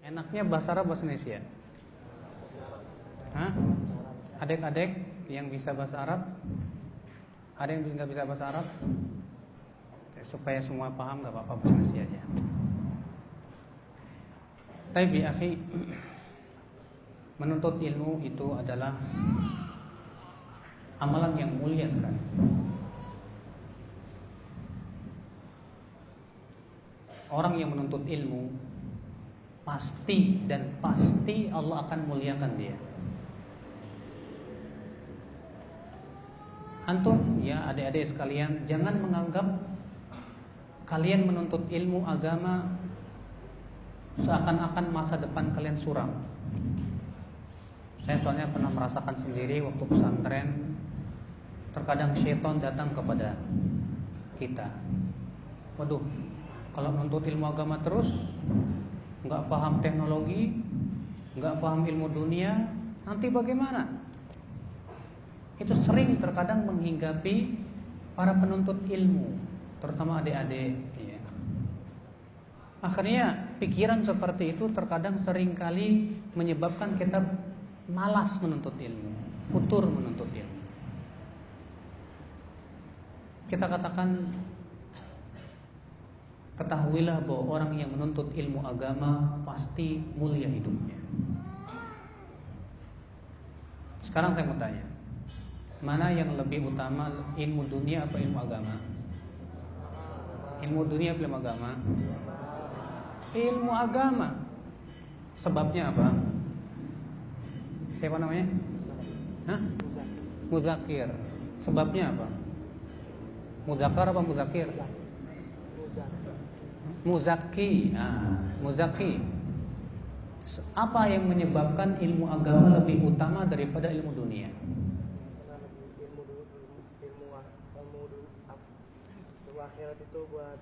Enaknya bahasa Arab bahasa Indonesia? Hah? Adik-adik yang bisa bahasa Arab? Ada yang nggak bisa bahasa Arab? Supaya semua paham nggak apa-apa bahasa Indonesia aja. Tapi akhi, menuntut ilmu itu adalah amalan yang mulia sekali. Orang yang menuntut ilmu pasti Allah akan muliakan dia. Antum ya adik-adik sekalian, jangan menganggap kalian menuntut ilmu agama seakan-akan masa depan kalian suram. Saya soalnya pernah merasakan sendiri waktu pesantren, terkadang syaitan datang kepada kita. Waduh, kalau menuntut ilmu agama terus, nggak paham teknologi, nggak paham ilmu dunia, nanti bagaimana? Itu sering terkadang menghinggapi para penuntut ilmu, terutama adik-adik. Ya. Akhirnya pikiran seperti itu terkadang sering kali menyebabkan kita malas menuntut ilmu, futur menuntut ilmu. Kita katakan, ketahuilah bahwa orang yang menuntut ilmu agama pasti mulia hidupnya. Sekarang saya mau tanya, mana yang lebih utama, ilmu dunia atau ilmu agama? Ilmu dunia atau ilmu agama? Ilmu agama. Sebabnya apa? Siapa namanya? Hah? Muzakir. Sebabnya apa? Muzakar apa muzakir? Muzaki. Muzaki. Apa yang menyebabkan ilmu agama lebih utama daripada ilmu dunia? Ilmu akhirat itu buat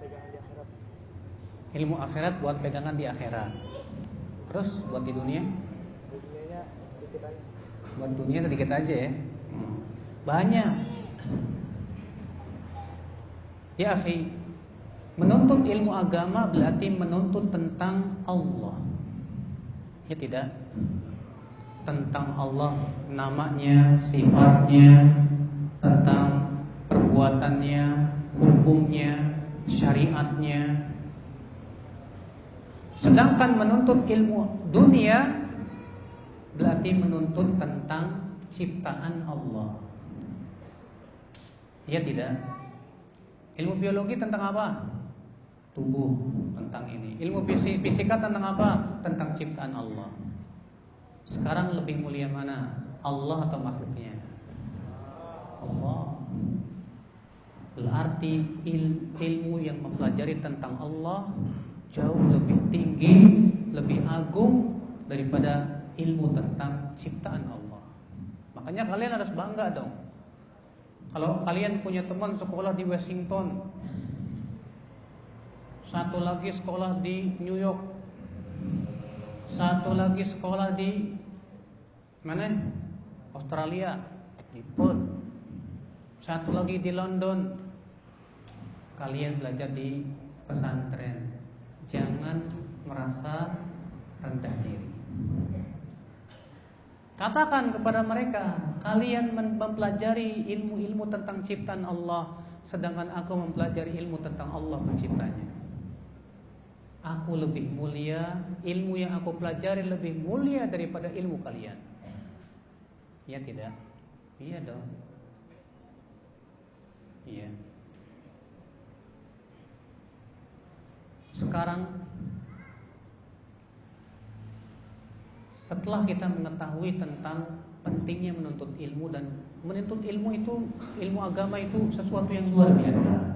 pegangan di akhirat. Ilmu akhirat buat pegangan di akhirat. Terus buat di dunia? Di dunianya sedikit aja. Buat dunia sedikit aja ya. Banyak. Ya akhi, menuntut ilmu agama berarti menuntut tentang Allah. Ya tidak? Tentang Allah, namanya, sifatnya, tentang perbuatannya, hukumnya, syariatnya. Sedangkan menuntut ilmu dunia berarti menuntut tentang ciptaan Allah. Ya tidak? Ilmu biologi tentang apa? Tubuh, tentang ini. Ilmu fisika tentang apa? Tentang ciptaan Allah. Sekarang lebih mulia mana? Allah atau makhluknya? Allah. Berarti ilmu yang mempelajari tentang Allah jauh lebih tinggi, lebih agung daripada ilmu tentang ciptaan Allah. Makanya kalian harus bangga dong. Kalau kalian punya teman sekolah di Washington, satu lagi sekolah di New York, satu lagi sekolah di mana? Australia, di Perth, satu lagi di London. Kalian belajar di pesantren. Jangan merasa rendah diri. Katakan kepada mereka, kalian mempelajari ilmu-ilmu tentang ciptaan Allah, sedangkan aku mempelajari ilmu tentang Allah penciptanya. Aku lebih mulia, ilmu yang aku pelajari lebih mulia daripada ilmu kalian. Ya tidak? Iya dong. Iya. Sekarang setelah kita mengetahui tentang pentingnya menuntut ilmu, dan menuntut ilmu itu, ilmu agama itu sesuatu yang luar biasa.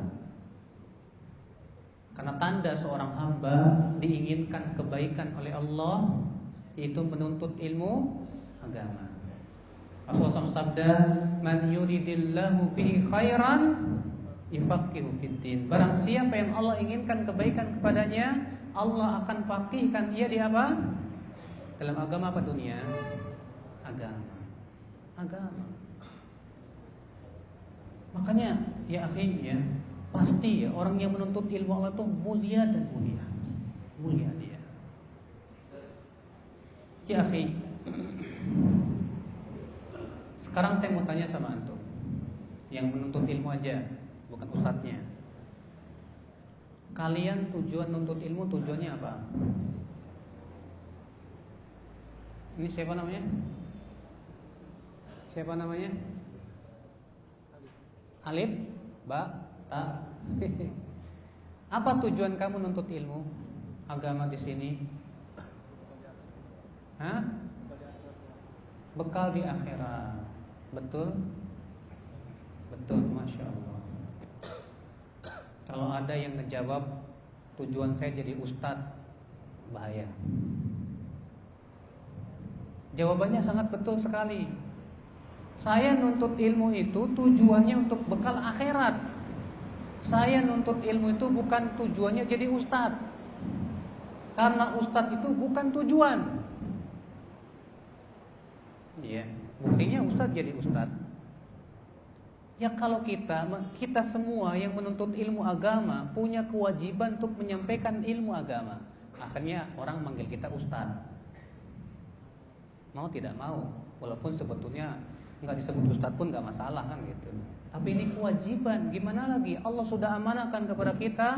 Karena tanda seorang hamba diinginkan kebaikan oleh Allah, yaitu menuntut ilmu agama. Rasulullah SAW sabda, "Man yuridillahu bihi khairan yufaqihu fiddin." Barang siapa yang Allah inginkan kebaikan kepadanya, Allah akan faqihkan dia di apa? Dalam agama apa dunia? Agama. Agama. Makanya ya akhi ya, Pasti ya, orang yang menuntut ilmu Allah itu mulia dan mulia. Mulia dia. Ya akhi, sekarang saya mau tanya sama antum yang menuntut ilmu aja, bukan ustadznya. Kalian tujuan nuntut ilmu tujuannya apa? Ini siapa namanya? Siapa namanya? Alif, Ba, Ta. Apa tujuan kamu nuntut ilmu agama di sini? Hah? Bekal di akhirat. Betul? Betul, Masya Allah. Kalau ada yang ngejawab tujuan saya jadi ustadz, bahaya. Jawabannya sangat betul sekali. Saya nuntut ilmu itu tujuannya untuk bekal akhirat. Saya nuntut ilmu itu bukan tujuannya jadi ustadz. Karena ustadz itu bukan tujuan. Iya, buktinya ustadz jadi ustadz. Ya kalau kita semua yang menuntut ilmu agama punya kewajiban untuk menyampaikan ilmu agama. Akhirnya orang manggil kita ustadz. Mau tidak mau, walaupun sebetulnya nggak disebut ustadz pun nggak masalah kan gitu. Tapi ini kewajiban. Gimana lagi? Allah sudah amanahkan kepada kita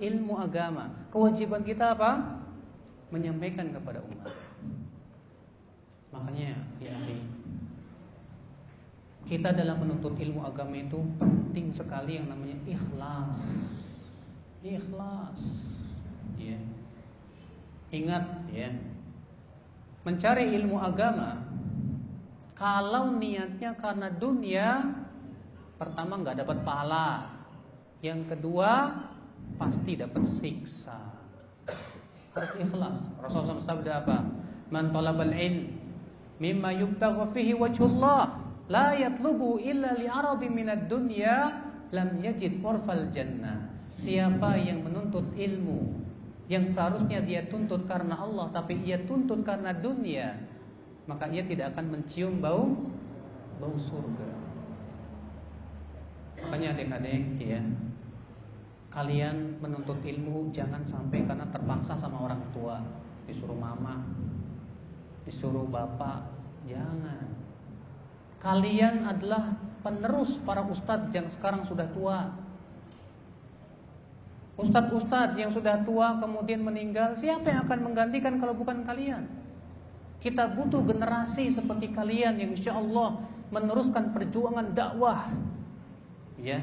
ilmu agama. Kewajiban kita apa? Menyampaikan kepada umat. Makanya ya kita dalam menuntut ilmu agama itu penting sekali yang namanya ikhlas. Ikhlas. Ya. Ingat ya. Mencari ilmu agama kalau niatnya karena dunia, pertama nggak dapat pahala. Yang kedua pasti dapat siksa. Harus ikhlas. Rasulullah SAW sabda apa? Man talabal ilm mimma yubtagha fihi wajhullah la yatlubu illa li'aradi minad dunya lam yajid urfal jannah. Siapa yang menuntut ilmu yang seharusnya dia tuntut karena Allah tapi ia tuntut karena dunia, maka ia tidak akan mencium bau surga. Makanya adik-adik ya, kalian menuntut ilmu jangan sampai karena terpaksa sama orang tua, disuruh mama, disuruh bapak, jangan. Kalian adalah penerus para ustadz yang sekarang sudah tua. Ustadz-ustadz yang sudah tua kemudian meninggal, siapa yang akan menggantikan kalau bukan kalian? Kita butuh generasi seperti kalian yang insya Allah meneruskan perjuangan dakwah, ya,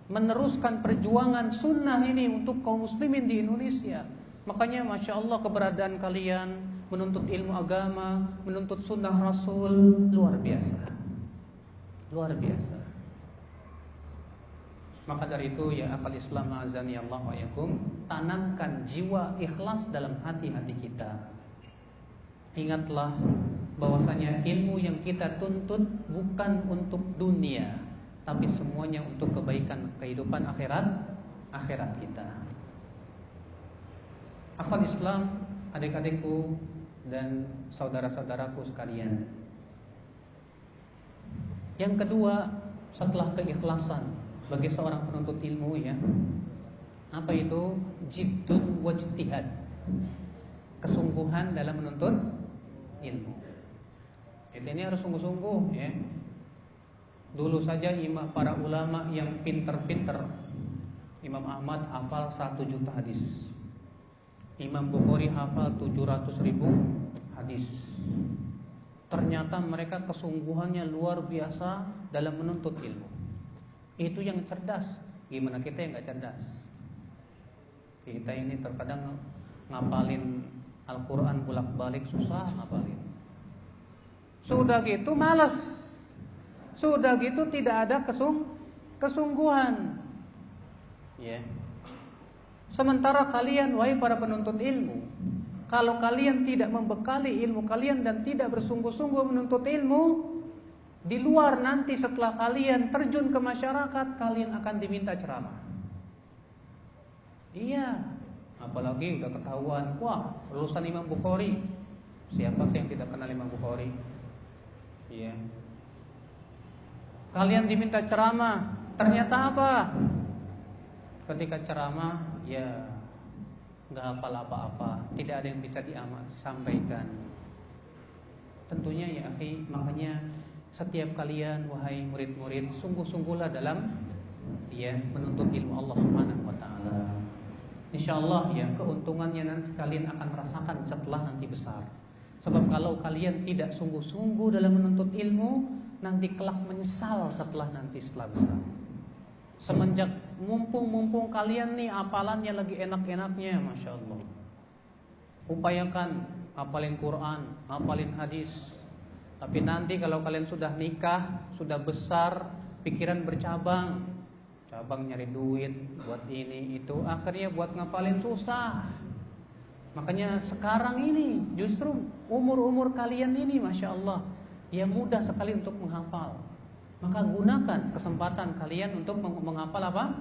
meneruskan perjuangan sunnah ini untuk kaum muslimin di Indonesia. Makanya masya Allah keberadaan kalian menuntut ilmu agama, menuntut sunnah Rasul luar biasa, luar biasa. Maka dari itu ya akal Islam azani Allah wa yakum, tanamkan jiwa ikhlas dalam hati-hati kita. Ingatlah bahwasanya ilmu yang kita tuntut bukan untuk dunia, tapi semuanya untuk kebaikan kehidupan akhirat kita. Akal Islam, adik-adikku dan saudara-saudaraku sekalian. Yang kedua, setelah keikhlasan bagi seorang penuntut ilmu ya, apa itu? Jiddun wajtihad, kesungguhan dalam menuntut ilmu. Ini harus sungguh-sungguh ya. Dulu saja para ulama yang pinter-pinter, Imam Ahmad hafal 1 juta hadis, Imam Bukhari hafal 700.000 hadis. Ternyata mereka kesungguhannya luar biasa dalam menuntut ilmu. Itu yang cerdas. Gimana kita yang gak cerdas? Kita ini terkadang ngapalin Al-Quran bolak-balik susah ngapalin. Sudah gitu malas. Sudah gitu tidak ada kesungguhan. Ya. Sementara kalian wahai para penuntut ilmu, kalau kalian tidak membekali ilmu kalian dan tidak bersungguh-sungguh menuntut ilmu, di luar nanti setelah kalian terjun ke masyarakat, kalian akan diminta ceramah. Iya, apalagi udah ketahuan, wah lulusan Imam Bukhari. Siapa sih yang tidak kenal Imam Bukhari? Iya. Kalian diminta ceramah, ternyata apa? ketika ceramah ya nggak hafal apa-apa, tidak ada yang bisa disampaikan. Tentunya ya akhi, makanya setiap kalian wahai murid-murid, sungguh-sungguhlah dalam ya menuntut ilmu Allah Subhanahu wa taala. Insyaallah ya keuntungannya nanti kalian akan merasakan setelah nanti besar. Sebab kalau kalian tidak sungguh-sungguh dalam menuntut ilmu, nanti kelak menyesal setelah besar. Semenjak mumpung kalian nih hafalannya lagi enak-enaknya, Masya Allah, upayakan hafalin Quran, hafalin hadis. Tapi nanti kalau kalian sudah nikah, sudah besar, pikiran bercabang, cabang nyari duit buat ini itu, akhirnya buat ngapalin susah. Makanya sekarang ini justru umur kalian ini Masya Allah ya mudah sekali untuk menghafal. Maka gunakan kesempatan kalian untuk menghafal apa?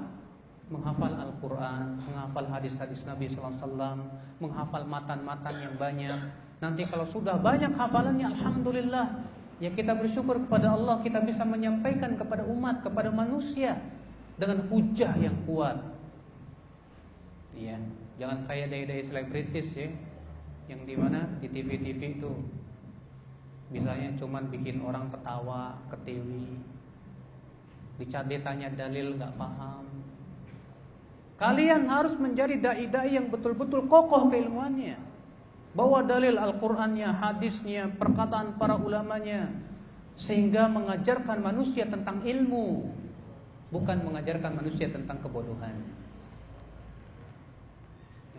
Menghafal Al-Quran, menghafal hadis-hadis Nabi SAW, menghafal matan-matan yang banyak. Nanti kalau sudah banyak hafalannya, Alhamdulillah, ya kita bersyukur kepada Allah, kita bisa menyampaikan kepada umat, kepada manusia dengan hujah yang kuat. Iya, jangan kayak dai-dai selebritis ya, yang dimana di TV-TV itu misalnya cuman bikin orang ketawa, ketiwi, ditanya dalil gak paham. Kalian harus menjadi dai-dai yang betul-betul kokoh keilmuannya, bawa dalil Al-Qur'annya, hadisnya, perkataan para ulamanya, sehingga mengajarkan manusia tentang ilmu, bukan mengajarkan manusia tentang kebodohan.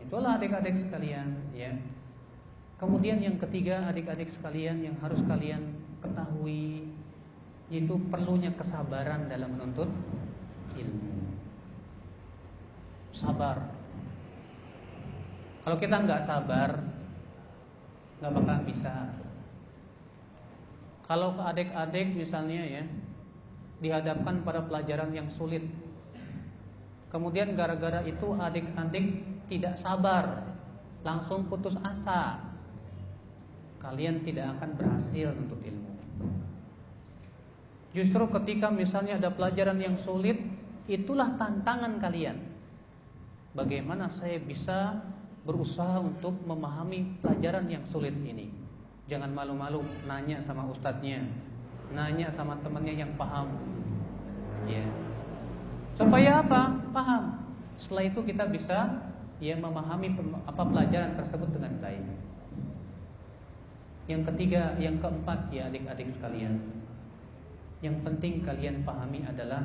Itulah adik-adik sekalian ya. Kemudian yang ketiga adik-adik sekalian yang harus kalian ketahui, yaitu perlunya kesabaran dalam menuntut ilmu. Sabar. Kalau kita nggak sabar, nggak bakalan bisa. Kalau ke adik-adik misalnya ya dihadapkan pada pelajaran yang sulit, kemudian gara-gara itu adik-adik tidak sabar, langsung putus asa, kalian tidak akan berhasil untuk ilmu. Justru ketika misalnya ada pelajaran yang sulit, itulah tantangan kalian. Bagaimana saya bisa berusaha untuk memahami pelajaran yang sulit ini? Jangan malu-malu nanya sama ustadznya, nanya sama temannya yang paham. Ya. Supaya apa? Paham. Setelah itu kita bisa ya memahami pelajaran tersebut dengan baik. Yang ketiga, yang keempat ya adik-adik sekalian, yang penting kalian pahami adalah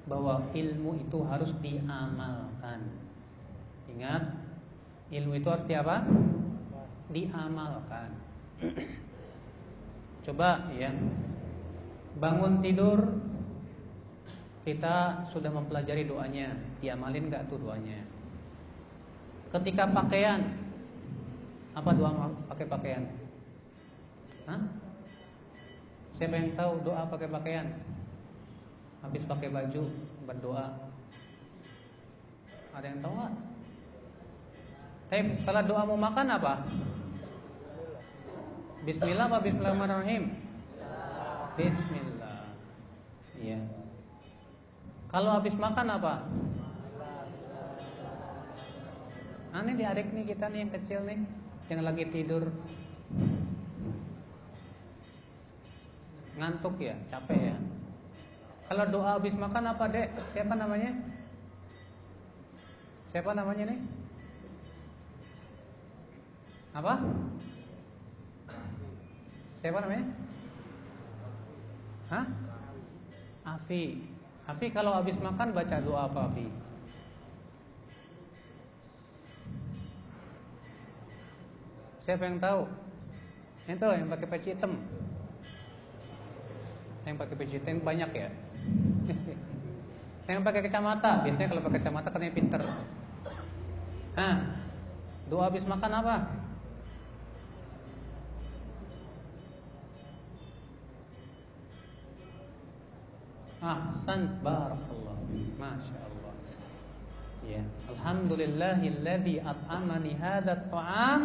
bahwa ilmu itu harus diamalkan. Ingat, ilmu itu harus apa? Diamalkan. Coba ya, bangun tidur kita sudah mempelajari doanya, diamalin gak tuh doanya? Ketika pakaian, apa doa pakai pakaian? Hah? Siapa yang tahu doa pakai pakaian? Habis pakai baju berdoa. Ada yang tahu nggak? Tapi kalau doa mau makan apa? Bismillah apa Bismillahirrahmanirrahim? Bismillah. Iya. Kalau habis makan apa? Aneh di adik nih kita nih yang kecil nih, yang lagi tidur. Ngantuk ya, capek ya. Kalau doa habis makan apa dek? Siapa namanya? Siapa namanya nih? Apa? Siapa namanya? Hah? Afi. Afi kalau habis makan baca doa apa Afi? Siapa yang tahu? Itu yang pakai peci hitam. Yang pakai peci hitam banyak ya. Yang pakai kacamata, biasanya kalau pakai kacamata katanya pinter. Nah, doa habis makan apa? Ahsan, barakallah, masya Allah. Ya, alhamdulillahilladzi at'amani hadzal ta'am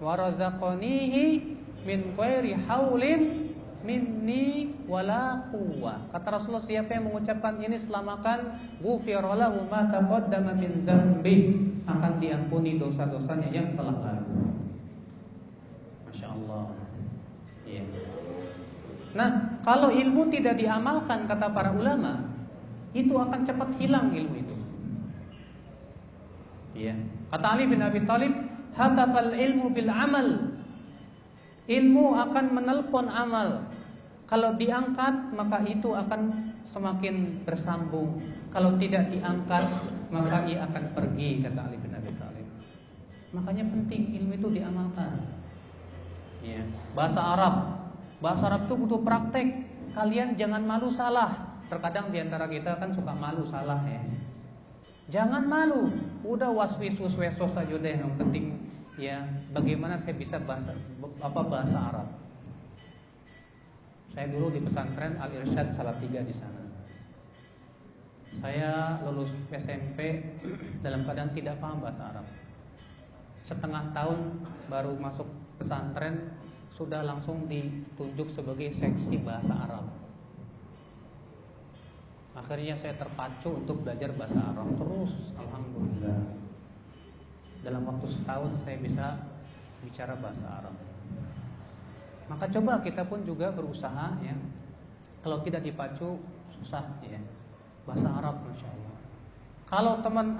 wa razaqanihi min ghairi haulin minni wala quwwah. Kata Rasulullah, siapa yang mengucapkan ini selamakan, ghufira lahu ma taqaddama min dzambi, akan diampuni dosa-dosanya yang telah lalu. Masya Allah. Ya. Nah, kalau ilmu tidak diamalkan, kata para ulama, itu akan cepat hilang ilmu itu. Ya. Kata Ali bin Abi Thalib, hatafal ilmu bil amal. Ilmu akan menelpon amal. Kalau diangkat, maka itu akan semakin bersambung. Kalau tidak diangkat, maka ia akan pergi, kata Ali bin Abi Thalib. Makanya penting ilmu itu diamalkan. Ya. Bahasa Arab itu butuh praktek. Kalian jangan malu salah. Terkadang diantara kita kan suka malu salah ya. Jangan malu. Udah waswisus saja deh. Yang penting ya, bagaimana saya bisa bahasa Arab. Saya dulu di pesantren Al-Irsyad Salatiga di sana. Saya lulus SMP dalam keadaan tidak paham bahasa Arab. Setengah tahun baru masuk pesantren sudah langsung ditunjuk sebagai seksi bahasa Arab. Akhirnya saya terpacu untuk belajar bahasa Arab terus, alhamdulillah. Dalam waktu setahun saya bisa bicara bahasa Arab. Maka coba kita pun juga berusaha ya. Kalau tidak dipacu susah ya. Bahasa Arab, masya Allah.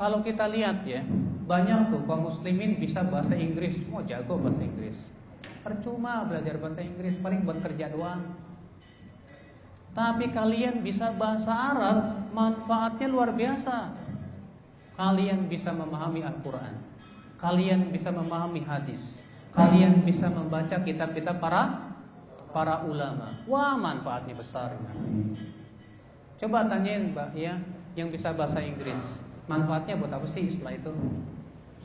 Kalau kita lihat ya, banyak tuh kaum muslimin bisa bahasa Inggris, jago bahasa Inggris. Percuma belajar bahasa Inggris, paling buat kerja doang. Tapi kalian bisa bahasa Arab, manfaatnya luar biasa. Kalian bisa memahami Al-Quran, kalian bisa memahami hadis, kalian bisa membaca kitab-kitab para ulama. Wah, manfaatnya besar. Coba tanyain Mbak ya, yang bisa bahasa Inggris, manfaatnya buat apa sih setelah itu?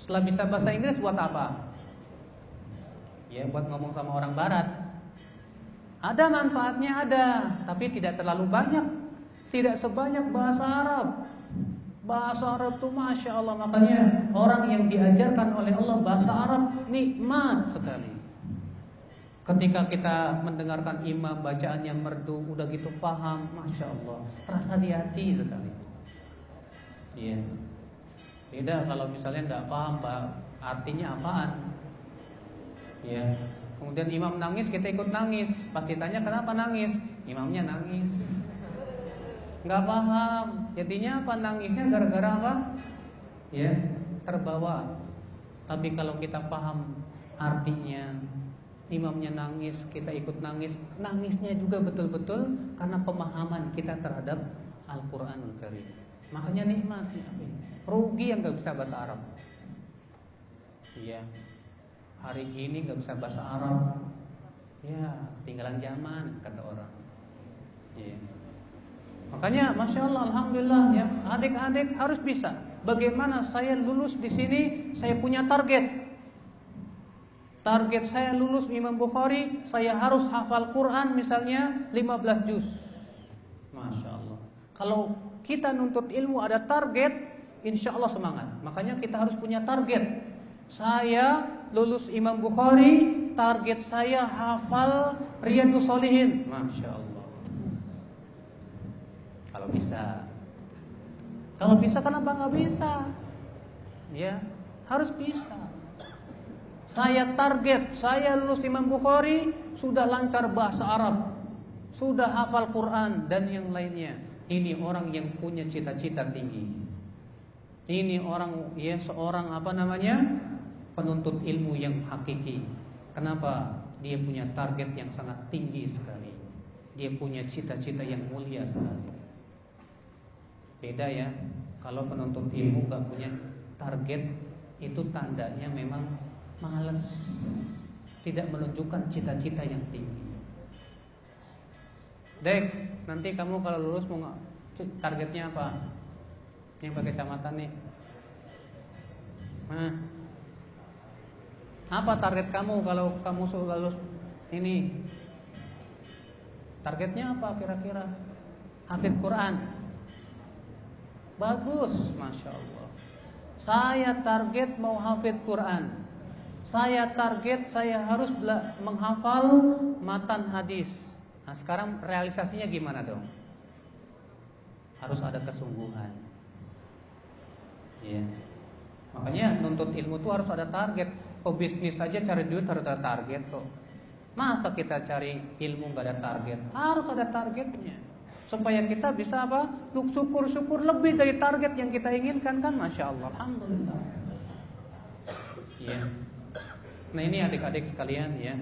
Setelah bisa bahasa Inggris buat apa? Ya buat ngomong sama orang barat. Ada manfaatnya, ada, tapi tidak terlalu banyak. Tidak sebanyak bahasa Arab. Bahasa Arab itu masya Allah. Makanya orang yang diajarkan oleh Allah bahasa Arab nikmat sekali. Ketika kita mendengarkan imam bacaannya merdu, udah gitu paham, masya Allah, terasa di hati sekali. Iya. Beda kalau misalnya nggak paham artinya apaan. Ya. Kemudian imam nangis, kita ikut nangis. Pas ditanya kenapa nangis, imamnya nangis. Nggak paham. Jadinya apa? Nangisnya gara-gara apa? Ya, terbawa. Tapi kalau kita paham artinya, imamnya nangis, kita ikut nangis. Nangisnya juga betul-betul karena pemahaman kita terhadap Al-Quranul Karim. Makanya nikmat. Rugi yang nggak bisa bahasa Arab. Iya. Hari gini gak bisa bahasa Arab, ya ketinggalan zaman kata orang. Ya. Makanya masya Allah, alhamdulillah ya, adik-adik harus bisa. Bagaimana saya lulus di sini? Saya punya target. Target saya lulus Imam Bukhari, saya harus hafal Quran misalnya 15 juz. Masya Allah. Kalau kita nuntut ilmu ada target, insya Allah semangat. Makanya kita harus punya target. Saya lulus Imam Bukhari, target saya hafal Riyadhus Shalihin. Masya Allah. Kalau bisa kenapa nggak bisa? Ya, harus bisa. Saya target, saya lulus Imam Bukhari, sudah lancar bahasa Arab, sudah hafal Quran dan yang lainnya. Ini orang yang punya cita-cita tinggi. Ini orang ya seorang penuntut ilmu yang hakiki. Kenapa? Dia punya target yang sangat tinggi sekali. Dia punya cita-cita yang mulia sekali. Beda ya, kalau penuntut ilmu gak punya target, itu tandanya memang malas, tidak menunjukkan cita-cita yang tinggi. Dek, nanti kamu kalau lulus mau targetnya apa? Yang pakai kacamata nih. Apa target kamu kalau kamu sudah lulus ini? Targetnya apa kira-kira? Hafid Quran. Bagus, masya Allah. Saya target mau hafid Quran. Saya target saya harus menghafal matan hadis. Nah, sekarang realisasinya gimana dong? Harus ada kesungguhan. Ya. Makanya nuntut ilmu itu harus ada target. Bisnis saja cari duit harus ada target kok. Masa kita cari ilmu gak ada target? Harus ada targetnya. Supaya kita bisa apa? Syukur-syukur lebih dari target yang kita inginkan kan? Masya Allah, alhamdulillah. Ya. Nah ini adik-adik sekalian ya.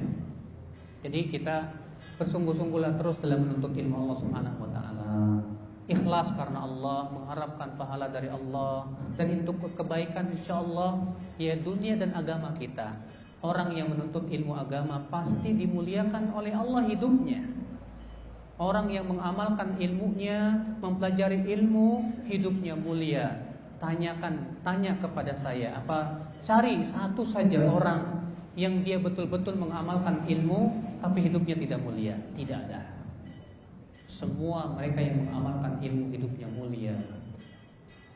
Jadi kita bersungguh-sungguhlah terus dalam menuntut ilmu Allah Subhanahu wa taala. Ikhlas karena Allah, mengharapkan pahala dari Allah, dan untuk kebaikan insyaallah ya dunia dan agama kita. Orang yang menuntut ilmu agama pasti dimuliakan oleh Allah hidupnya. Orang yang mengamalkan ilmunya, mempelajari ilmu, hidupnya mulia. Tanya kepada saya, cari satu saja orang yang dia betul-betul mengamalkan ilmu tapi hidupnya tidak mulia. Tidak ada. Semua mereka yang mengamalkan ilmu hidupnya mulia,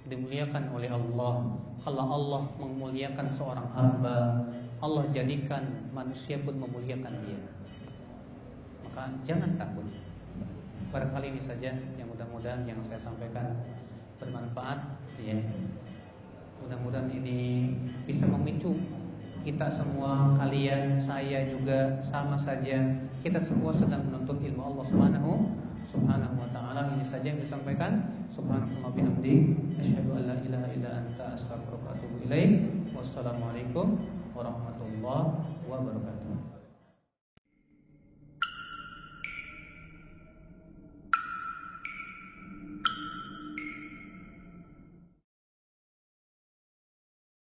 dimuliakan oleh Allah. Kalau Allah memuliakan seorang hamba, Allah jadikan manusia pun memuliakan dia. Maka jangan takut. Barangkali ini saja yang mudah-mudahan yang saya sampaikan bermanfaat ya. Mudah-mudahan ini bisa memicu kita semua, kalian, saya juga sama saja. Kita semua sedang menuntut ilmu Allah Subhanahu wa ta'ala. Ini saja yang disampaikan. Subhanallah bihamdi, asyhadu an la ilaha illa anta, astaghfiruka wa atubu ilaik. Wassalamualaikum warahmatullahi wabarakatuh.